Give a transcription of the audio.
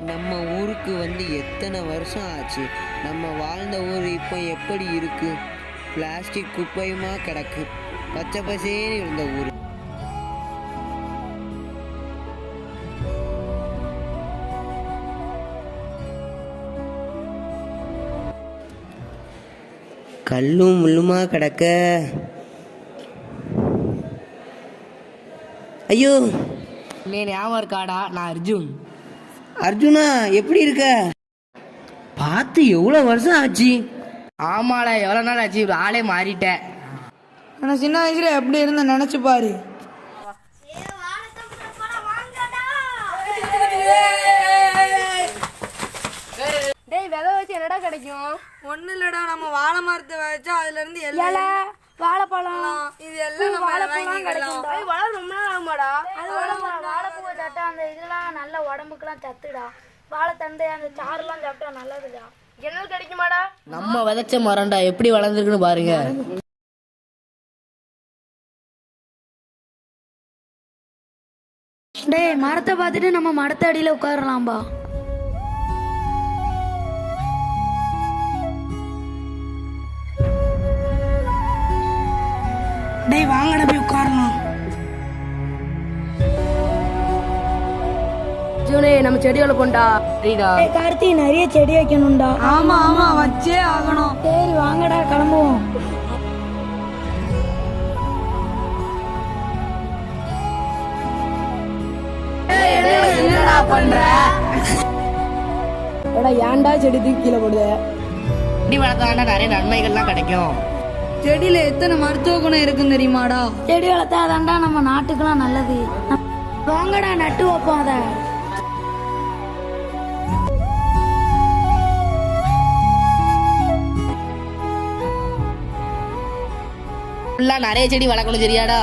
நம்ம ஊருக்கு வந்து எத்தனை வருஷம் ஆச்சு. நம்ம வாழ்ந்த ஊர் இப்போ எப்படி இருக்கு? பிளாஸ்டிக் குப்பையுமா கிடக்கு. பச்சை பசேன்னு இருந்த ஊர். கல்லும் முள்ளுமா கிடக்க. ஐயோ, நீ ஞாபகம் இருக்காடா? நான் அர்ஜுன். அர்ஜுனா, எப்படி இருக்க? பார்த்து எவ்வளோ வருஷம் ஆச்சு. ஆமாடா, எவ்வளோ நாள் ஆச்சு, ஒரு ஆளே மாறிட்டேன். ஆனால் சின்ன வயசுல எப்படி இருந்த நினச்சி பாரு. டேய், விதை வச்சு என்னடா கிடைக்கும்? ஒன்றும் இல்லைடா, நம்ம வாழை மரத்தை வச்சா அதுலேருந்து இலை, வாழைப்பழம், இது எல்லாம் நம்ம வாழைப்பழம் கிடைக்கும். வளர ரொம்ப நாள் ஆகுமாடா? அது வாழைப்பூவை சாப்பிட்டா அந்த இதெல்லாம் நல்ல உடம்புக்குலாம் சத்துடா. வாழைத்தண்டு அந்த சாறுலாம் சாப்பிட்டா நல்லதுடா. ஜன்னல் கிடைக்குமாடா? நம்ம விதைச்ச மரம்டா, எப்படி வளர்ந்துருக்குன்னு பாருங்க. டேய், மரத்தை பார்த்துட்டு நம்ம மரத்த அடியில் உட்காரலாம்பா. டேய், வாங்கடா போய் உட்காரணும். ஜூனே, நம்ம செடி வளர்ப்போம்டா. சரிடா. கார்த்தி, நிறைய செடி வைக்கணும்டா. ஆமா ஆமா, வச்சே ஆகணும். சரி வாங்கடா, கிளம்புவோம். என்னடா பண்ற? ஏன்டா செடி தூக்கி கீழே போடுத? செடி வளர்த்தாண்டா நிறைய நன்மைகள்லாம் கிடைக்கும். செடியில எத்தனை மருத்துவ குணம் இருக்குன்னு தெரியுமாடா? செடி வளர்த்தாதான்டா நம்ம நாட்டுக்கெல்லாம் நல்லது. வாங்கடா, நட்டு வைப்போம் அதை. ஃபுல்லாக நிறைய செடி வளர்க்கணும், சரியாடா?